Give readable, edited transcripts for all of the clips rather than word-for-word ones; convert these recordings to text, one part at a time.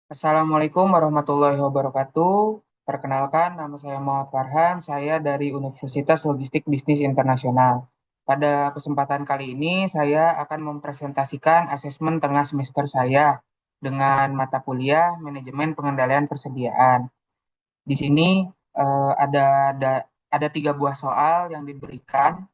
Assalamualaikum warahmatullahi wabarakatuh. Perkenalkan, nama saya Muhammad Farhan. Saya dari Universitas Logistik Bisnis Internasional. Pada kesempatan kali ini, saya akan mempresentasikan asesmen tengah semester saya dengan mata kuliah Manajemen Pengendalian Persediaan. Di sini ada 3 buah soal yang diberikan,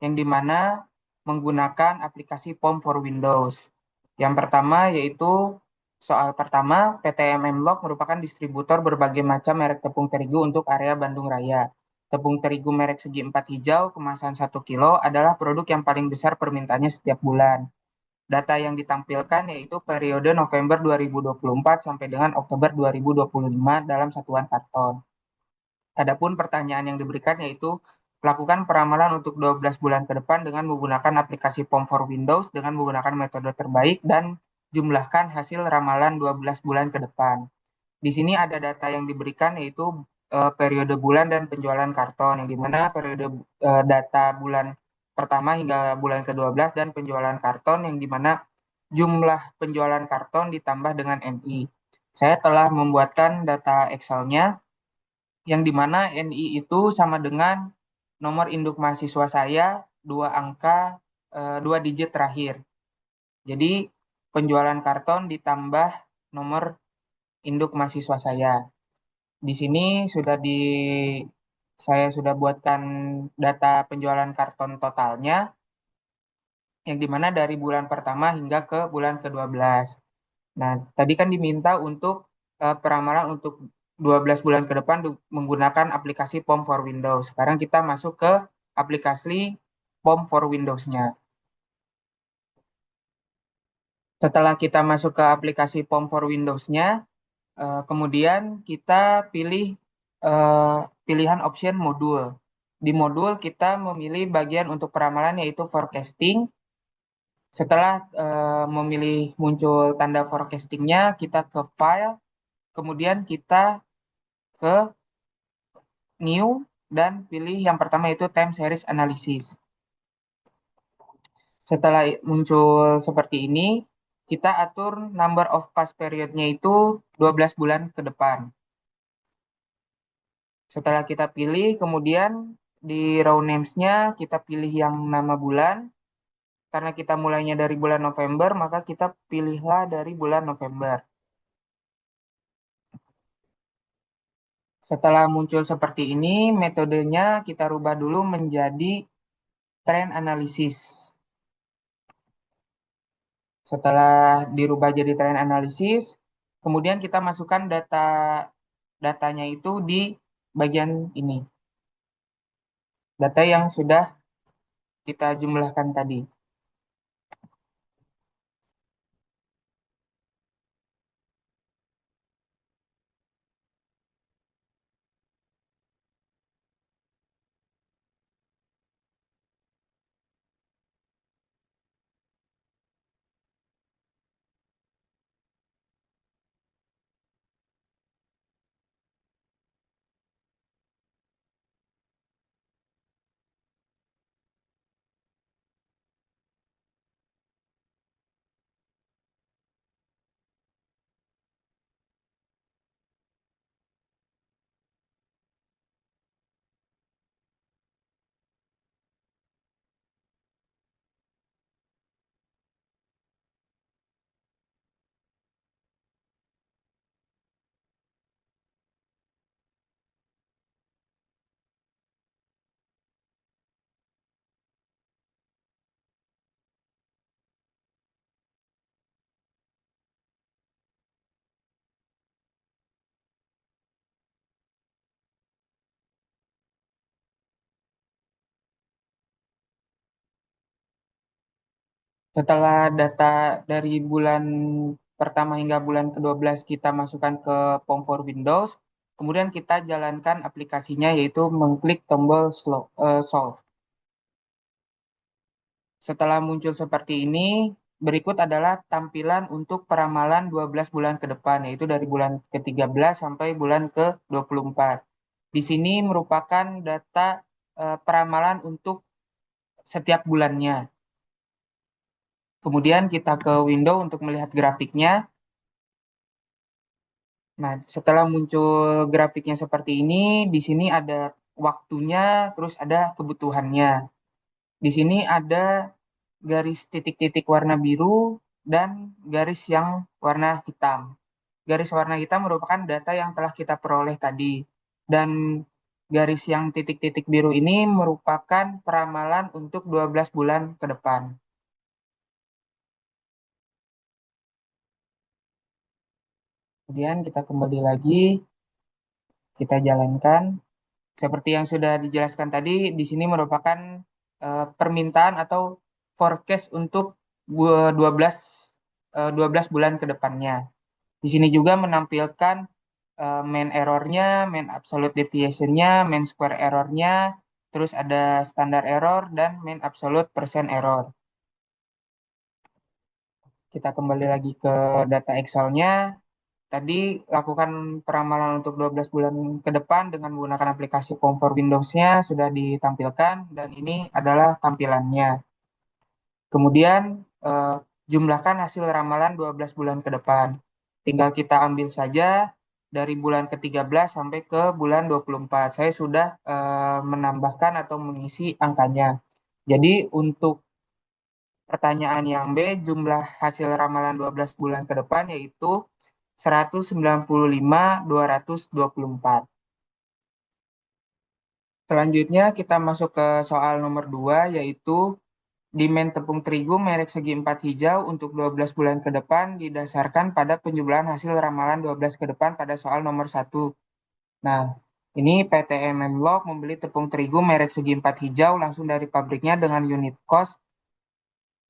yang dimana menggunakan aplikasi POM for Windows. Yang pertama yaitu soal pertama, PT MM Log merupakan distributor berbagai macam merek tepung terigu untuk area Bandung Raya. Tepung terigu merek segi 4 hijau kemasan 1 kilo adalah produk yang paling besar permintaannya setiap bulan. Data yang ditampilkan yaitu periode November 2024 sampai dengan Oktober 2025 dalam satuan karton. Adapun pertanyaan yang diberikan yaitu lakukan peramalan untuk 12 bulan ke depan dengan menggunakan aplikasi POM for Windows dengan menggunakan metode terbaik dan jumlahkan hasil ramalan 12 bulan ke depan. Di sini ada data yang diberikan yaitu periode bulan dan penjualan karton, yang dimana periode data bulan pertama hingga bulan ke-12 dan penjualan karton, yang dimana jumlah penjualan karton ditambah dengan NI. Saya telah membuatkan data Excel-nya, yang dimana NI itu sama dengan nomor induk mahasiswa saya, 2 angka, 2 digit terakhir. Jadi penjualan karton ditambah nomor induk mahasiswa saya. Di sini saya sudah buatkan data penjualan karton totalnya, yang dimana dari bulan pertama hingga ke bulan ke-12. Nah, tadi kan diminta untuk peramalan untuk 12 bulan ke depan menggunakan aplikasi POM for Windows. Sekarang kita masuk ke aplikasi POM for Windows-nya. Setelah kita masuk ke aplikasi POM for Windows-nya, kemudian kita pilih eh, pilihan option modul. Di modul kita memilih bagian untuk peramalan yaitu forecasting. Setelah memilih muncul tanda forecastingnya, kita ke file, kemudian kita ke new dan pilih yang pertama yaitu time series analysis. Setelah muncul seperti ini, kita atur number of past period-nya itu 12 bulan ke depan. Setelah kita pilih, kemudian di row names-nya kita pilih yang nama bulan. Karena kita mulainya dari bulan November, maka kita pilihlah dari bulan November. Setelah muncul seperti ini, metodenya kita rubah dulu menjadi trend analysis. Setelah dirubah jadi trend analysis, kemudian kita masukkan datanya itu di bagian ini. Data yang sudah kita jumlahkan tadi. Setelah data dari bulan pertama hingga bulan ke-12 kita masukkan ke POM for Windows, kemudian kita jalankan aplikasinya yaitu mengklik tombol solve. Setelah muncul seperti ini, berikut adalah tampilan untuk peramalan 12 bulan ke depan, yaitu dari bulan ke-13 sampai bulan ke-24. Di sini merupakan data peramalan untuk setiap bulannya. Kemudian kita ke window untuk melihat grafiknya. Nah, setelah muncul grafiknya seperti ini, di sini ada waktunya, terus ada kebutuhannya. Di sini ada garis titik-titik warna biru dan garis yang warna hitam. Garis warna hitam merupakan data yang telah kita peroleh tadi. Dan garis yang titik-titik biru ini merupakan peramalan untuk 12 bulan ke depan. Kemudian kita kembali lagi, kita jalankan. Seperti yang sudah dijelaskan tadi, di sini merupakan permintaan atau forecast untuk 12 12 bulan ke depannya. Di sini juga menampilkan mean error-nya, mean absolute deviation-nya, mean square error-nya, terus ada standar error dan mean absolute percent error. Kita kembali lagi ke data Excel-nya. Tadi lakukan peramalan untuk 12 bulan ke depan dengan menggunakan aplikasi Form for Windows-nya sudah ditampilkan dan ini adalah tampilannya. Kemudian jumlahkan hasil ramalan 12 bulan ke depan. Tinggal kita ambil saja dari bulan ke-13 sampai ke bulan 24. Saya sudah menambahkan atau mengisi angkanya. Jadi untuk pertanyaan yang B, jumlah hasil ramalan 12 bulan ke depan yaitu 195.224. Selanjutnya kita masuk ke soal nomor 2 yaitu demand tepung terigu merek segi 4 hijau untuk 12 bulan ke depan didasarkan pada penjumlahan hasil ramalan 12 ke depan pada soal nomor 1. Nah, ini PT MM Log membeli tepung terigu merek segi 4 hijau langsung dari pabriknya dengan unit cost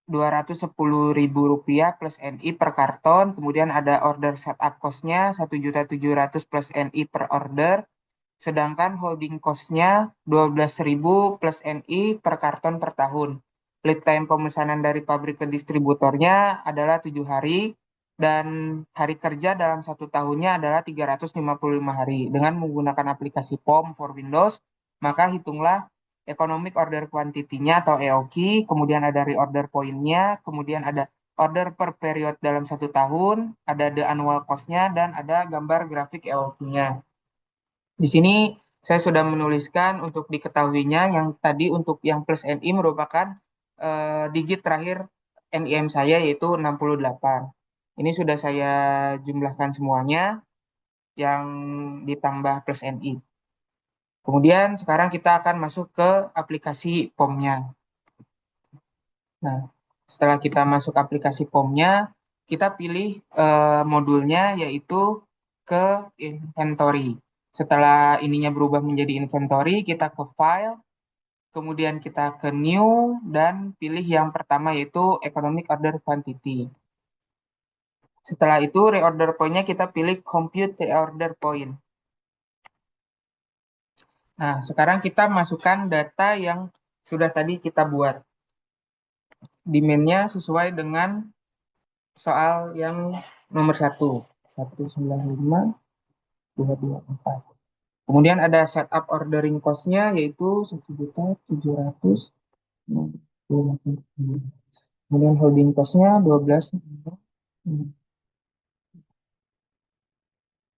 Rp210.000 plus NI per karton. Kemudian ada order setup cost-nya 1.700.000 plus NI per order. Sedangkan holding cost-nya 12.000 plus NI per karton per tahun. Lead time pemesanan dari pabrik ke distributornya adalah 7 hari dan hari kerja dalam satu tahunnya adalah 355 hari. Dengan menggunakan aplikasi POM for Windows, maka hitunglah economic order quantity-nya atau EOQ, kemudian ada reorder point-nya, kemudian ada order per period dalam satu tahun, ada the annual cost-nya, dan ada gambar grafik EOQ-nya. Di sini saya sudah menuliskan untuk diketahuinya yang tadi untuk yang plus NI merupakan digit terakhir NIM saya yaitu 68. Ini sudah saya jumlahkan semuanya yang ditambah plus NI. Kemudian sekarang kita akan masuk ke aplikasi POM-nya. Nah, setelah kita masuk aplikasi POM-nya, kita pilih modulnya yaitu ke inventory. Setelah ininya berubah menjadi inventory, kita ke file, kemudian kita ke new, dan pilih yang pertama yaitu economic order quantity. Setelah itu reorder point-nya kita pilih compute reorder point. Nah, sekarang kita masukkan data yang sudah tadi kita buat. Demand-nya sesuai dengan soal yang nomor 195.224. Kemudian ada setup ordering cost-nya yaitu 1.700.000. Kemudian holding cost-nya 12.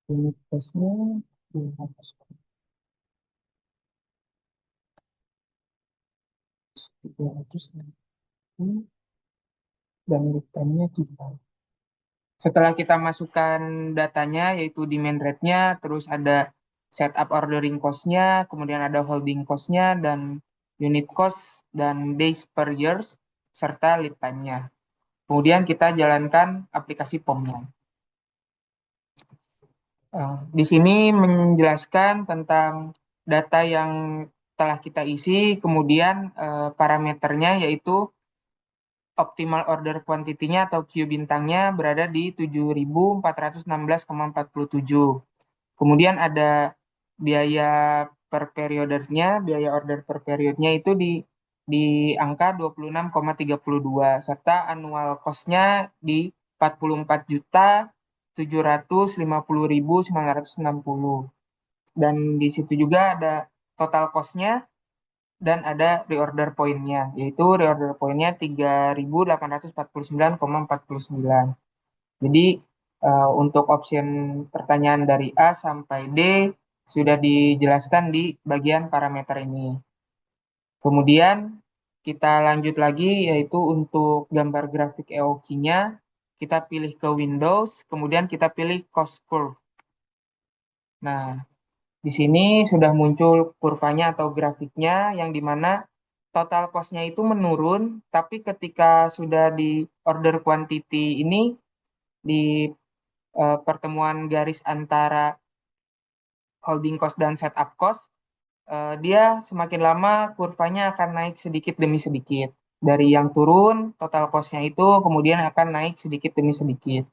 Unit cost-nya 300 dan lead time-nya 3. Setelah kita masukkan datanya yaitu demand rate-nya, terus ada setup ordering cost-nya, kemudian ada holding cost-nya, dan unit cost, dan days per years, serta lead time-nya. Kemudian kita jalankan aplikasi POM-nya. Di sini menjelaskan tentang data yang telah kita isi, kemudian parameternya yaitu optimal order quantity-nya atau Q bintangnya berada di 7.416,47. Kemudian ada biaya per periodenya, biaya order per periodnya itu di angka 26,32 serta annual cost-nya di 44.750.960. Dan di situ juga ada total cost-nya dan ada reorder point-nya, yaitu reorder point-nya 3.849,49. Jadi Untuk option pertanyaan dari A sampai D sudah dijelaskan di bagian parameter ini. Kemudian kita lanjut lagi yaitu untuk gambar grafik EOQ-nya kita pilih ke Windows, kemudian kita pilih cost curve. Nah, di sini sudah muncul kurvanya atau grafiknya yang dimana total cost-nya itu menurun, tapi ketika sudah di order quantity ini di pertemuan garis antara holding cost dan setup cost, dia semakin lama kurvanya akan naik sedikit demi sedikit. Dari yang turun, total cost-nya itu kemudian akan naik sedikit demi sedikit.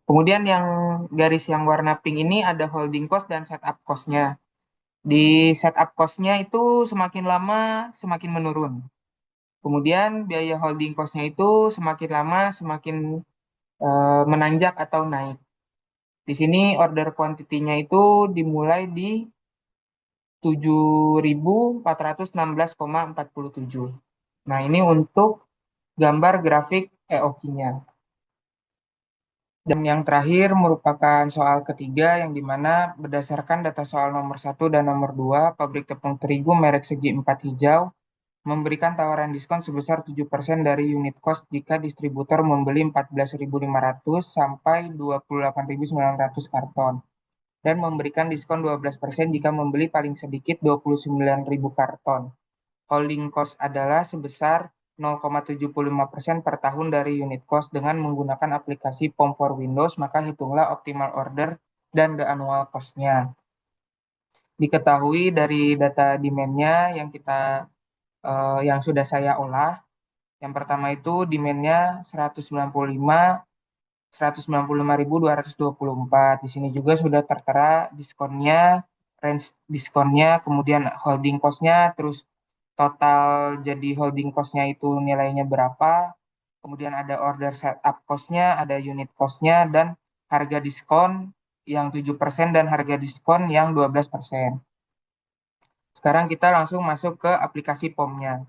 Kemudian yang garis yang warna pink ini ada holding cost dan setup cost-nya. Di setup cost-nya itu semakin lama semakin menurun. Kemudian biaya holding cost-nya itu semakin lama semakin menanjak atau naik. Di sini order quantity-nya itu dimulai di 7.416,47. Nah, ini untuk gambar grafik EOQ-nya. Dan yang terakhir merupakan soal ketiga yang dimana berdasarkan data soal nomor 1 dan nomor 2, pabrik tepung terigu merek Segi 4 Hijau memberikan tawaran diskon sebesar 7% dari unit cost jika distributor membeli 14.500 sampai 28.900 karton dan memberikan diskon 12% jika membeli paling sedikit 29.000 karton. Holding cost adalah sebesar 0,75% per tahun dari unit cost dengan menggunakan aplikasi POM for Windows, maka hitunglah optimal order dan the annual cost-nya. Diketahui dari data demand-nya yang sudah saya olah, yang pertama itu demand-nya 195.224. Di sini juga sudah tertera diskonnya, range diskonnya, kemudian holding cost-nya, terus total jadi holding cost-nya itu nilainya berapa, kemudian ada order setup cost-nya, ada unit cost-nya, dan harga diskon yang 7% dan harga diskon yang 12%. Sekarang kita langsung masuk ke aplikasi POM-nya.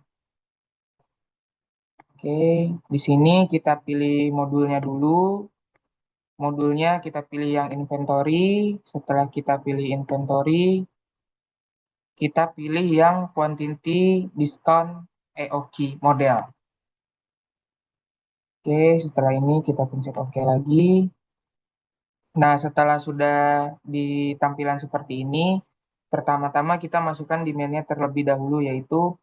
Oke, di sini kita pilih modulnya dulu. Modulnya kita pilih yang inventory. Setelah kita pilih inventory, kita pilih yang quantity discount EOQ model. Oke, setelah ini kita pencet OK lagi. Nah, setelah sudah di tampilan seperti ini, pertama-tama kita masukkan demand-nya terlebih dahulu, yaitu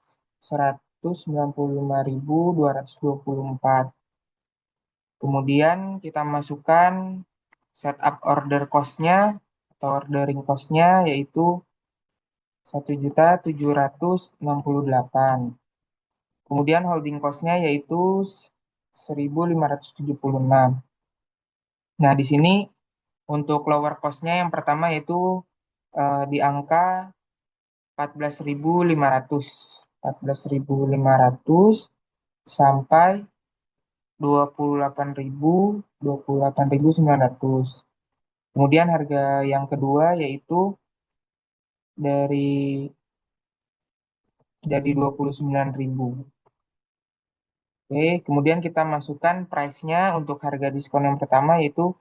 195.224. Kemudian kita masukkan setup order cost-nya atau ordering cost-nya, yaitu 1.768. Kemudian holding cost-nya yaitu 1.576. Nah, di sini untuk lower cost-nya yang pertama yaitu di angka 14.500. 14.500 sampai 28.900. Kemudian harga yang kedua yaitu dari jadi 29.000. Oke, kemudian kita masukkan price-nya untuk harga diskon yang pertama yaitu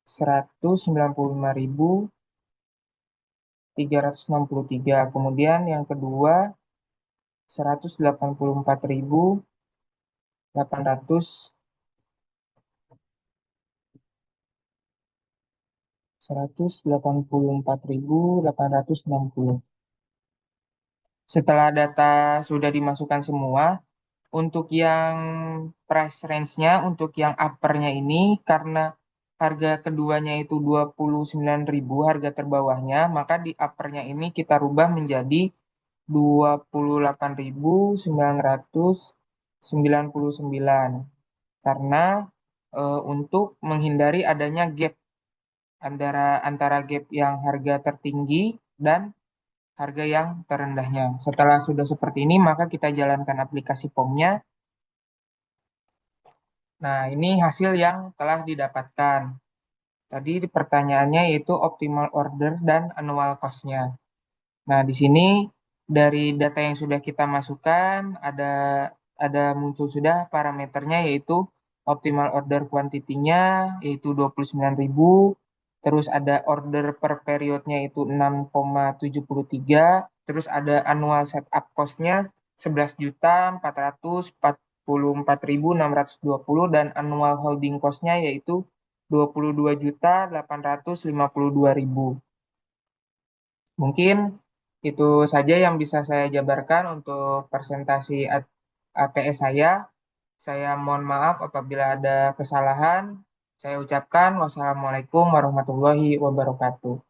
195.363. Kemudian yang kedua 184.800 184.860. Setelah data sudah dimasukkan semua, untuk yang price range-nya, untuk yang upper-nya ini, karena harga keduanya itu 29.000, harga terbawahnya, maka di upper-nya ini kita rubah menjadi 28.999. Karena untuk menghindari adanya gap antara gap yang harga tertinggi dan harga yang terendahnya. Setelah sudah seperti ini, maka kita jalankan aplikasi POM-nya. Nah, ini hasil yang telah didapatkan. Tadi pertanyaannya yaitu optimal order dan annual cost-nya. Nah, di sini dari data yang sudah kita masukkan, ada muncul sudah parameternya yaitu optimal order quantity-nya yaitu 29.000, terus ada order per periodnya itu 6,73, terus ada annual setup cost-nya 11.444.620 dan annual holding cost-nya yaitu 22.852.000. Mungkin itu saja yang bisa saya jabarkan untuk presentasi ATS saya. Saya mohon maaf apabila ada kesalahan. Saya ucapkan wassalamualaikum warahmatullahi wabarakatuh.